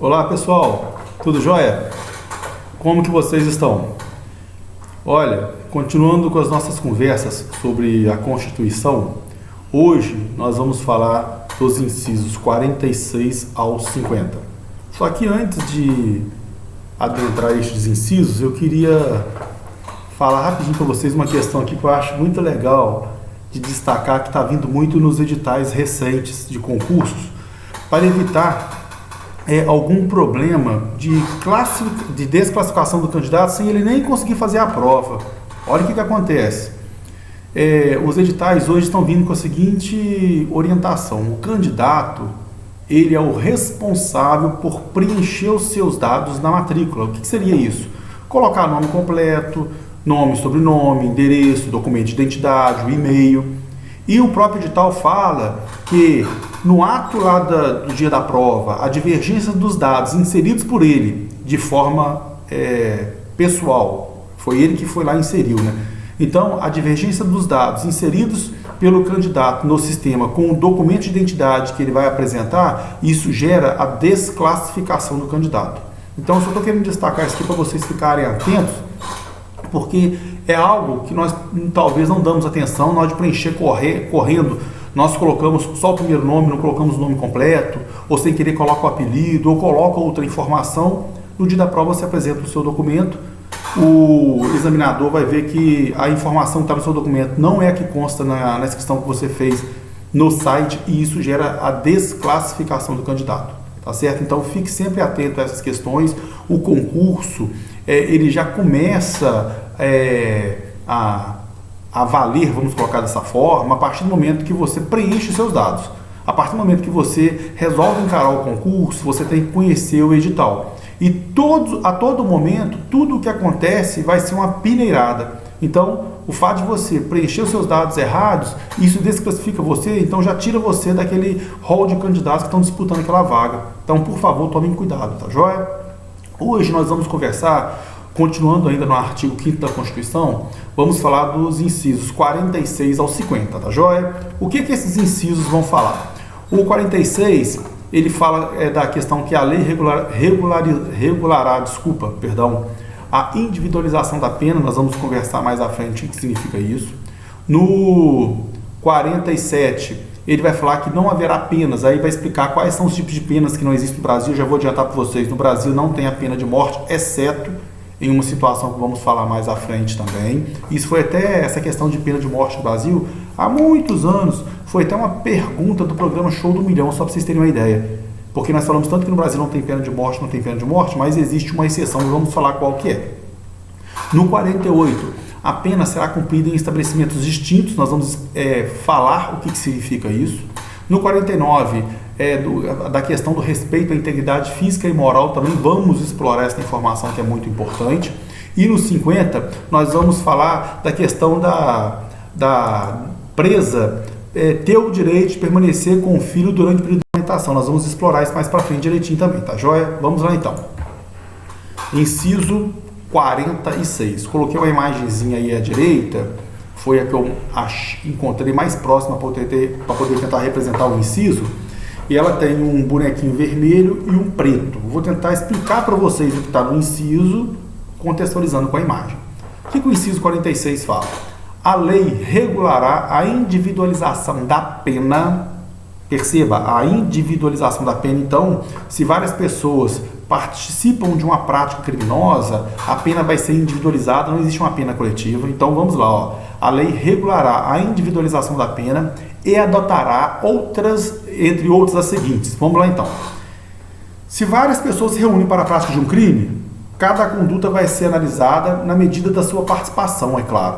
Olá pessoal, tudo jóia? Como que vocês estão? Olha, continuando com as nossas conversas sobre a Constituição, hoje nós vamos falar dos incisos 46 ao 50. Só que antes de adentrar estes incisos, eu queria falar rapidinho para vocês uma questão aqui que eu acho muito legal de destacar, que está vindo muito nos editais recentes de concursos, para evitar algum problema de desclassificação do candidato sem ele nem conseguir fazer a prova. Olha o que acontece. Os editais hoje estão vindo com a seguinte orientação: o candidato, ele é o responsável por preencher os seus dados na matrícula. O que seria isso? Colocar nome completo, nome, sobrenome, endereço, documento de identidade, o e-mail. E o próprio edital fala que no ato lá do dia da prova, a divergência dos dados inseridos por ele de forma pessoal, foi ele que foi lá e inseriu, né? Então, a divergência dos dados inseridos pelo candidato no sistema com o documento de identidade que ele vai apresentar, isso gera a desclassificação do candidato. Então, eu só estou querendo destacar isso aqui para vocês ficarem atentos, porque é algo que nós talvez não damos atenção na hora de preencher correndo. Nós colocamos só o primeiro nome, não colocamos o nome completo, ou sem querer coloca o apelido, ou coloca outra informação. No dia da prova você apresenta o seu documento, o examinador vai ver que a informação que está no seu documento não é a que consta na inscrição que você fez no site, e isso gera a desclassificação do candidato, tá certo? Então fique sempre atento a essas questões. O concurso, ele já começa a valer, vamos colocar dessa forma, a partir do momento que você preenche os seus dados. A partir do momento que você resolve encarar o concurso, você tem que conhecer o edital. E a todo momento, tudo o que acontece vai ser uma peneirada. Então, o fato de você preencher os seus dados errados, isso desclassifica você, então já tira você daquele rol de candidatos que estão disputando aquela vaga. Então, por favor, tomem cuidado, tá joia? Hoje nós vamos conversar, continuando ainda no artigo 5º da Constituição, vamos falar dos incisos 46 ao 50, tá joia? O que esses incisos vão falar? O 46, ele fala da questão que a lei regulará a individualização da pena. Nós vamos conversar mais à frente o que significa isso. No 47, ele vai falar que não haverá penas, aí vai explicar quais são os tipos de penas que não existem no Brasil. Já vou adiantar para vocês, no Brasil não tem a pena de morte, exceto em uma situação que vamos falar mais à frente também. Isso foi até, essa questão de pena de morte no Brasil, há muitos anos, foi até uma pergunta do programa Show do Milhão, só para vocês terem uma ideia. Porque nós falamos tanto que no Brasil não tem pena de morte, mas existe uma exceção, e vamos falar qual que é. No 48, a pena será cumprida em estabelecimentos distintos, nós vamos falar o que significa isso. No 49, da questão do respeito à integridade física e moral, também vamos explorar essa informação que é muito importante. E no 50, nós vamos falar da questão da presa ter o direito de permanecer com o filho durante o período de alimentação. Nós vamos explorar isso mais para frente direitinho também, tá joia? Vamos lá então. Inciso 46. Coloquei uma imagenzinha aí à direita, foi a que eu encontrei mais próxima para poder tentar representar o inciso. E ela tem um bonequinho vermelho e um preto. Vou tentar explicar para vocês o que está no inciso, contextualizando com a imagem. O que o inciso 46 fala? A lei regulará a individualização da pena. Perceba, a individualização da pena. Então, se várias pessoas participam de uma prática criminosa, a pena vai ser individualizada, não existe uma pena coletiva. Então, vamos lá, ó. A lei regulará a individualização da pena e adotará outras, entre outras, as seguintes. Vamos lá, então. Se várias pessoas se reúnem para a prática de um crime, cada conduta vai ser analisada na medida da sua participação, é claro.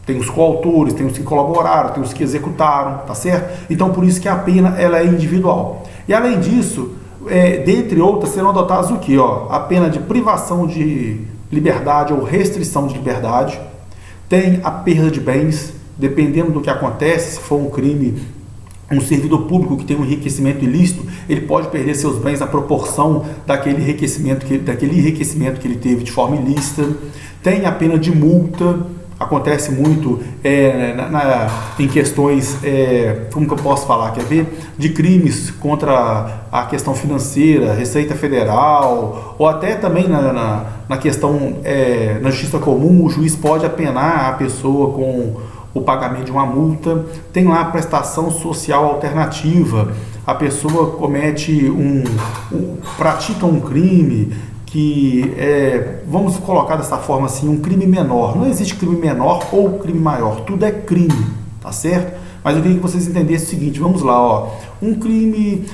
Tem os coautores, tem os que colaboraram, tem os que executaram, tá certo? Então, por isso que a pena ela é individual. E, além disso, dentre outras, serão adotadas o quê? A pena de privação de liberdade ou restrição de liberdade. Tem a perda de bens, dependendo do que acontece, se for um crime, um servidor público que tem um enriquecimento ilícito, ele pode perder seus bens na proporção daquele enriquecimento que ele teve de forma ilícita. Tem a pena de multa, a acontece muito em questões, como que eu posso falar, quer ver? De crimes contra a questão financeira, Receita Federal, ou até também na questão, na justiça comum, o juiz pode apenar a pessoa com o pagamento de uma multa. Tem lá a prestação social alternativa, a pessoa comete pratica um crime que vamos colocar dessa forma assim, um crime menor. Não existe crime menor ou crime maior, tudo é crime, tá certo? Mas eu queria que vocês entendessem o seguinte, vamos lá, ó. Um crime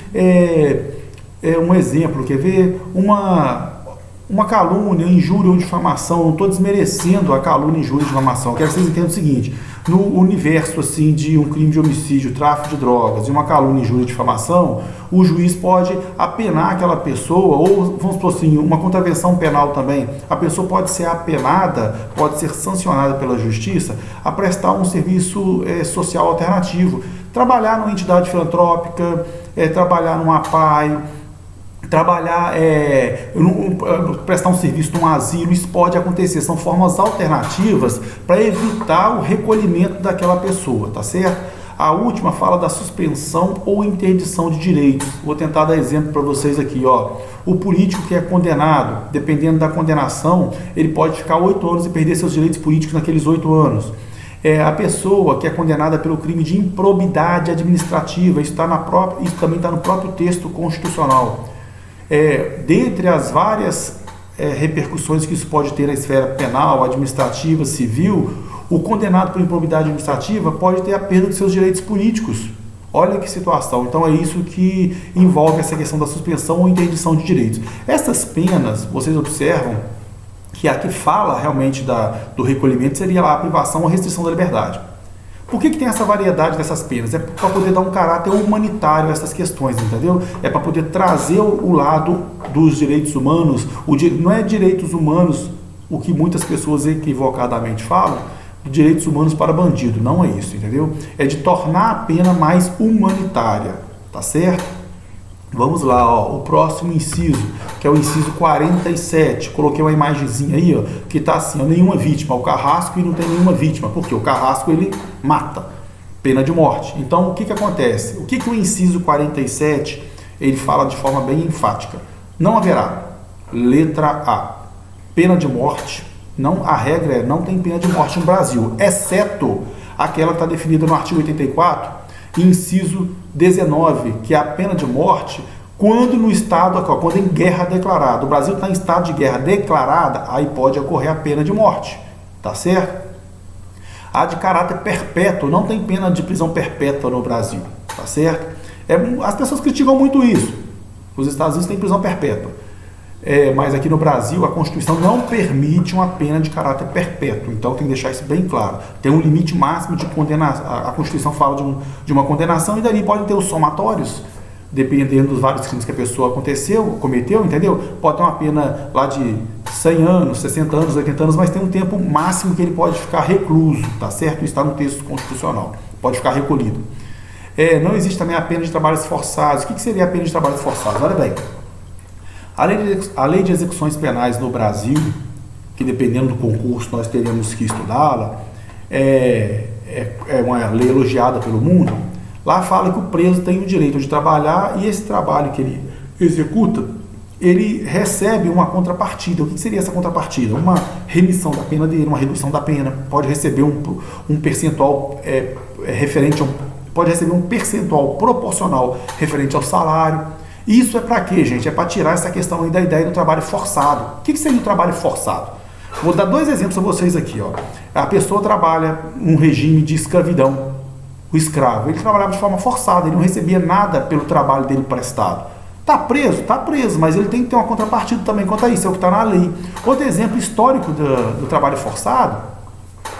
um exemplo, quer ver? Uma calúnia, injúria ou difamação. Não estou desmerecendo a calúnia, injúria e difamação. Eu quero que vocês entendam o seguinte: no universo assim de um crime de homicídio, tráfico de drogas e uma calúnia, injúria e difamação, o juiz pode apenar aquela pessoa, ou vamos supor assim, uma contravenção penal também. A pessoa pode ser apenada, pode ser sancionada pela justiça a prestar um serviço social alternativo, trabalhar numa entidade filantrópica, trabalhar numa APAE, trabalhar, prestar um serviço num asilo. Isso pode acontecer, são formas alternativas para evitar o recolhimento daquela pessoa, tá certo? A última fala da suspensão ou interdição de direitos. Vou tentar dar exemplo para vocês aqui, ó. O político que é condenado, dependendo da condenação, ele pode ficar 8 anos e perder seus direitos políticos naqueles 8 anos. A pessoa que é condenada pelo crime de improbidade administrativa, isso também está no próprio texto constitucional. Dentre as várias repercussões que isso pode ter na esfera penal, administrativa, civil, o condenado por improbidade administrativa pode ter a perda de seus direitos políticos. Olha que situação. Então é isso que envolve essa questão da suspensão ou interdição de direitos. Essas penas, vocês observam que a que fala realmente do recolhimento seria lá a privação ou restrição da liberdade. Por que tem essa variedade dessas penas? É para poder dar um caráter humanitário a essas questões, entendeu? É para poder trazer o lado dos direitos humanos. Não é direitos humanos o que muitas pessoas equivocadamente falam, direitos humanos para bandido. Não é isso, entendeu? É de tornar a pena mais humanitária, tá certo? Vamos lá, ó, o próximo inciso, que é o inciso 47. Coloquei uma imagenzinha aí, ó, que está assim, ó, nenhuma vítima. O carrasco e não tem nenhuma vítima. Por quê? O carrasco, ele mata. Pena de morte. Então, o que acontece? O que o inciso 47, ele fala de forma bem enfática? Não haverá, letra A, pena de morte. Não, a regra não tem pena de morte no Brasil, exceto aquela que está definida no artigo 84, inciso 19, que é a pena de morte quando no estado, quando em guerra declarada. O Brasil está em estado de guerra declarada, aí pode ocorrer a pena de morte, tá certo? A de caráter perpétuo, não tem pena de prisão perpétua no Brasil, tá certo? As pessoas criticam muito isso. Os Estados Unidos têm prisão perpétua. Mas aqui no Brasil a Constituição não permite uma pena de caráter perpétuo, então tem que deixar isso bem claro. Tem um limite máximo de condenação, a Constituição fala de uma condenação, e dali podem ter os somatórios, dependendo dos vários crimes que a pessoa cometeu, entendeu? Pode ter uma pena lá de 100 anos, 60 anos, 80 anos, mas tem um tempo máximo que ele pode ficar recluso, tá certo? Isso está no texto constitucional, pode ficar recolhido. Não existe também a pena de trabalhos forçados. O que seria a pena de trabalhos forçados? Olha bem. A lei de execuções penais no Brasil, que dependendo do concurso nós teríamos que estudá-la, é uma lei elogiada pelo mundo. Lá fala que o preso tem o direito de trabalhar, e esse trabalho que ele executa, ele recebe uma contrapartida. O que seria essa contrapartida? Uma remissão da pena dele, uma redução da pena. Pode receber um percentual pode receber um percentual proporcional referente ao salário. Isso é para quê, gente? É para tirar essa questão aí da ideia do trabalho forçado. O que seria o trabalho forçado? Vou dar 2 exemplos a vocês aqui, ó. A pessoa trabalha num regime de escravidão. O escravo, ele trabalhava de forma forçada, ele não recebia nada pelo trabalho dele prestado. Tá preso? Tá preso, mas ele tem que ter uma contrapartida também quanto a isso, é o que está na lei. Outro exemplo histórico do trabalho forçado,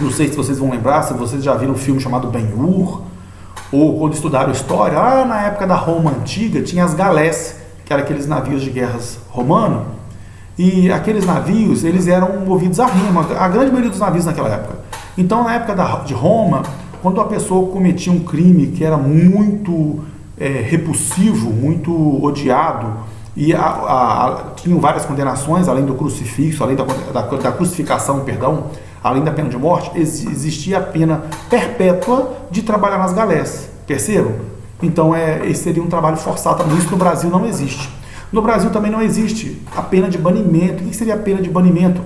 não sei se vocês vão lembrar, se vocês já viram um filme chamado Ben-Hur, ou quando estudaram história, lá na época da Roma Antiga, tinha as galés, que eram aqueles navios de guerras romanos, e aqueles navios, eles eram movidos a remo, a grande maioria dos navios naquela época. Então, na época de Roma, quando a pessoa cometia um crime que era muito repulsivo, muito odiado, e tinham várias condenações, além do crucifixo, além da crucificação, perdão, além da pena de morte, existia a pena perpétua de trabalhar nas galés. Percebam? Então, esse seria um trabalho forçado também. Isso no Brasil não existe. No Brasil também não existe a pena de banimento. O que seria a pena de banimento?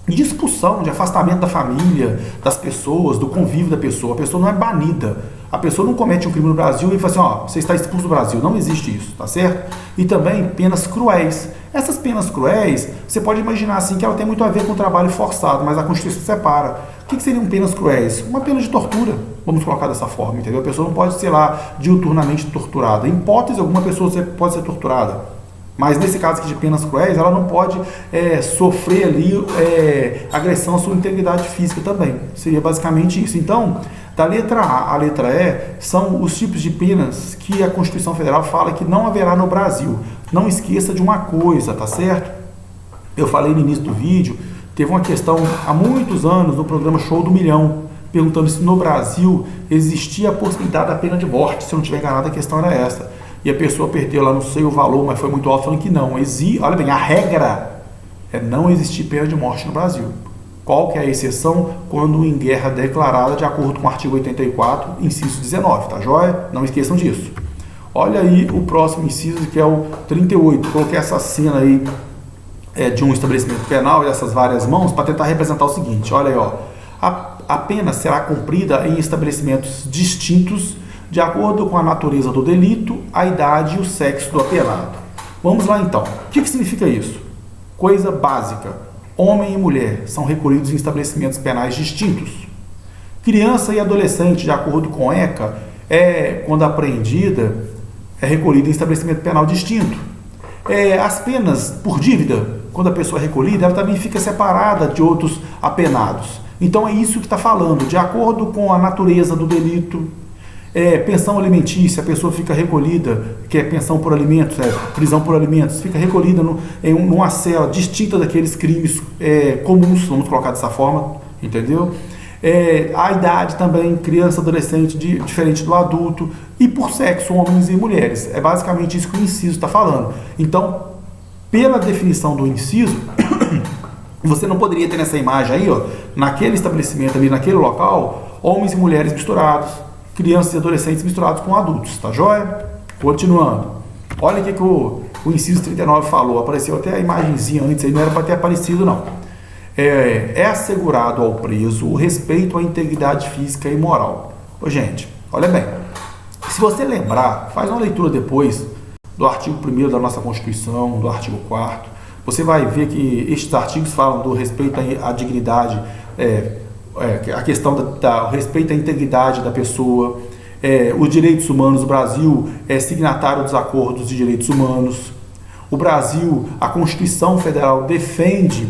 De expulsão, de afastamento da família, das pessoas, do convívio da pessoa. A pessoa não é banida. A pessoa não comete um crime no Brasil e fala assim, ó, você está expulso do Brasil. Não existe isso, tá certo? E também penas cruéis. Essas penas cruéis, você pode imaginar assim que ela tem muito a ver com o trabalho forçado, mas a Constituição separa. O que seriam penas cruéis? Uma pena de tortura, vamos colocar dessa forma, entendeu? A pessoa não pode ser lá diuturnamente torturada. Em hipótese alguma, pessoa pode ser torturada. Mas nesse caso aqui de penas cruéis, ela não pode sofrer ali agressão à sua integridade física também. Seria basicamente isso. Então, da letra A à letra E, são os tipos de penas que a Constituição Federal fala que não haverá no Brasil. Não esqueça de uma coisa, tá certo? Eu falei no início do vídeo, teve uma questão há muitos anos no programa Show do Milhão, perguntando se no Brasil existia a possibilidade da pena de morte. Se eu não estiver enganado, a questão era essa. E a pessoa perdeu lá, não sei o valor, mas foi muito alto, falando que não. Olha bem, a regra é não existir pena de morte no Brasil. Qual que é a exceção? Quando em guerra declarada, de acordo com o artigo 84, inciso 19, tá joia? Não esqueçam disso. Olha aí o próximo inciso, que é o 38. Coloquei essa cena aí de um estabelecimento penal e dessas várias mãos para tentar representar o seguinte. Olha aí, ó. A pena será cumprida em estabelecimentos distintos de acordo com a natureza do delito, a idade e o sexo do apenado. Vamos lá então. O que significa isso? Coisa básica. Homem e mulher são recolhidos em estabelecimentos penais distintos. Criança e adolescente, de acordo com o ECA, quando apreendida, é recolhida em estabelecimento penal distinto. As penas por dívida, quando a pessoa é recolhida, ela também fica separada de outros apenados. Então é isso que está falando, de acordo com a natureza do delito. Pensão alimentícia, a pessoa fica recolhida, que é pensão por alimentos, prisão por alimentos, fica recolhida numa cela distinta daqueles crimes comuns, vamos colocar dessa forma, entendeu? A idade também, criança, adolescente, diferente do adulto, e por sexo, homens e mulheres. É basicamente isso que o inciso está falando. Então, pela definição do inciso, você não poderia ter nessa imagem aí, ó, naquele estabelecimento ali, naquele local, homens e mulheres misturados, crianças e adolescentes misturados com adultos, tá joia? Continuando. Olha o que o inciso 39 falou. Apareceu até a imagenzinha antes, aí não era para ter aparecido, não. É assegurado ao preso o respeito à integridade física e moral. Ô, gente, olha bem. Se você lembrar, faz uma leitura depois do artigo 1º da nossa Constituição, do artigo 4º. Você vai ver que estes artigos falam do respeito à dignidade, a questão do respeito à integridade da pessoa, os direitos humanos. O Brasil é signatário dos acordos de direitos humanos. O Brasil, a Constituição Federal defende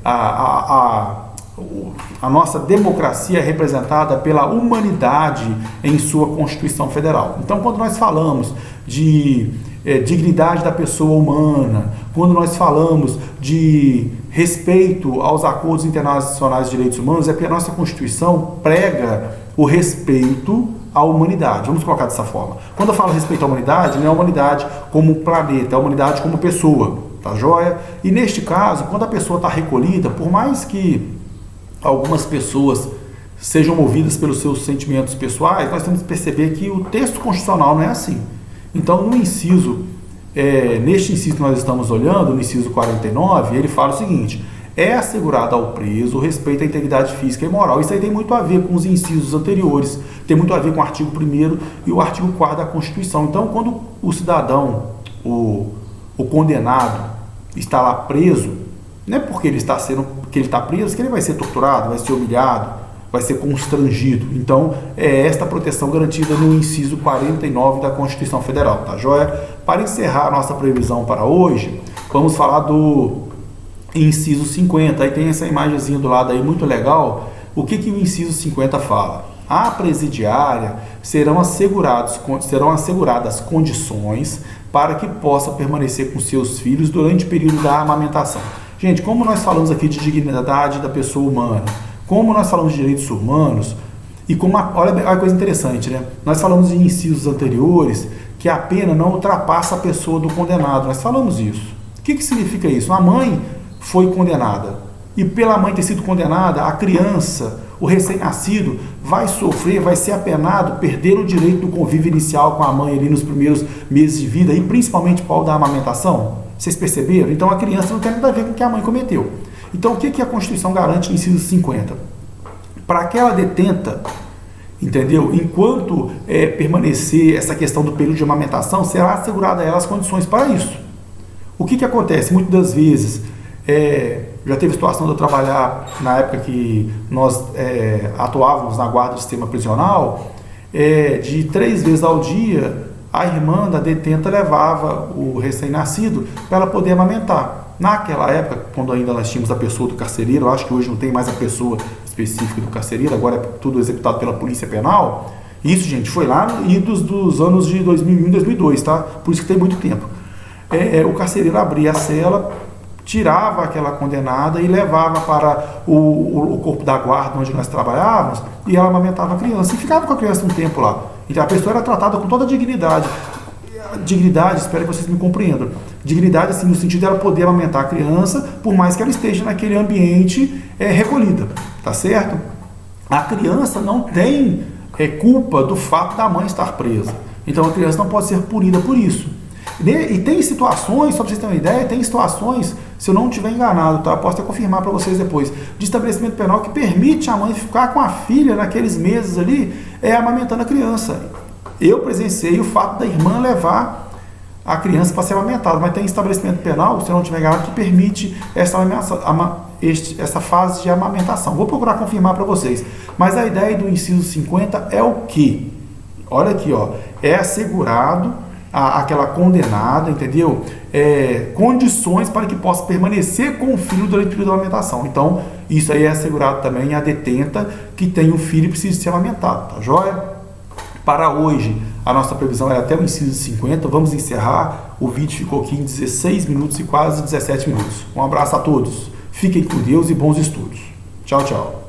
a nossa democracia representada pela humanidade em sua Constituição Federal. Então, quando nós falamos de dignidade da pessoa humana, quando nós falamos de respeito aos acordos internacionais de direitos humanos, é porque a nossa Constituição prega o respeito à humanidade. Vamos colocar dessa forma. Quando eu falo respeito à humanidade, não é a humanidade como planeta, é a humanidade como pessoa, tá joia? E neste caso, quando a pessoa está recolhida, por mais que algumas pessoas sejam movidas pelos seus sentimentos pessoais, nós temos que perceber que o texto constitucional não é assim. Então, no inciso, neste inciso que nós estamos olhando, no inciso 49, ele fala o seguinte: é assegurado ao preso o respeito à integridade física e moral. Isso aí tem muito a ver com os incisos anteriores, tem muito a ver com o artigo 1º e o artigo 4º da Constituição. Então, quando o cidadão, o condenado, está lá preso, não é porque ele está preso que ele vai ser torturado, vai ser humilhado, vai ser constrangido. Então, é esta proteção garantida no inciso 49 da Constituição Federal, tá joia? Para encerrar a nossa previsão para hoje, vamos falar do inciso 50. Aí tem essa imagenzinha do lado aí, muito legal. O que o inciso 50 fala? À presidiária serão asseguradas condições para que possa permanecer com seus filhos durante o período da amamentação. Gente, como nós falamos aqui de dignidade da pessoa humana, como nós falamos de direitos humanos, e olha a coisa interessante, né? Nós falamos em incisos anteriores que a pena não ultrapassa a pessoa do condenado. Nós falamos isso. O que significa isso? A mãe foi condenada e pela mãe ter sido condenada, a criança, o recém-nascido, vai sofrer, vai ser apenado, perder o direito do convívio inicial com a mãe ali nos primeiros meses de vida, e principalmente por causa da amamentação? Vocês perceberam? Então a criança não tem nada a ver com o que a mãe cometeu. Então o que a Constituição garante no inciso 50? Para aquela detenta, entendeu? Enquanto permanecer essa questão do período de amamentação, será assegurada a ela as condições para isso. O que acontece? Muitas das vezes, já teve situação de eu trabalhar na época que nós atuávamos na guarda do sistema prisional, de 3 vezes ao dia, a irmã da detenta levava o recém-nascido para ela poder amamentar. Naquela época, quando ainda nós tínhamos a pessoa do carcereiro, eu acho que hoje não tem mais a pessoa específica do carcereiro, agora é tudo executado pela Polícia Penal. Isso, gente, foi lá dos anos de 2001 e 2002, tá? Por isso que tem muito tempo. O carcereiro abria a cela, tirava aquela condenada e levava para o corpo da guarda onde nós trabalhávamos, e ela amamentava a criança e ficava com a criança um tempo lá. Então a pessoa era tratada com toda a dignidade. Dignidade, espero que vocês me compreendam. Dignidade, assim, no sentido de ela poder amamentar a criança, por mais que ela esteja naquele ambiente recolhida, tá certo? A criança não tem culpa do fato da mãe estar presa. Então a criança não pode ser punida por isso. E tem situações, só para vocês terem uma ideia, tem situações, se eu não estiver enganado, tá? Eu posso até confirmar para vocês depois, de estabelecimento penal que permite a mãe ficar com a filha naqueles meses ali, amamentando a criança. Eu presenciei o fato da irmã levar a criança para ser amamentada, mas tem estabelecimento penal, se eu não estiver enganado, que permite essa fase de amamentação. Vou procurar confirmar para vocês. Mas a ideia do inciso 50 é o quê? Olha aqui, ó, é assegurado aquela condenada, entendeu? Condições para que possa permanecer com o filho durante o período da amamentação. Então, isso aí é assegurado também a detenta que tem um filho e precisa ser amamentado, tá joia? Para hoje, a nossa previsão é até o inciso 50. Vamos encerrar. O vídeo ficou aqui em 16 minutos e quase 17 minutos. Um abraço a todos. Fiquem com Deus e bons estudos. Tchau, tchau.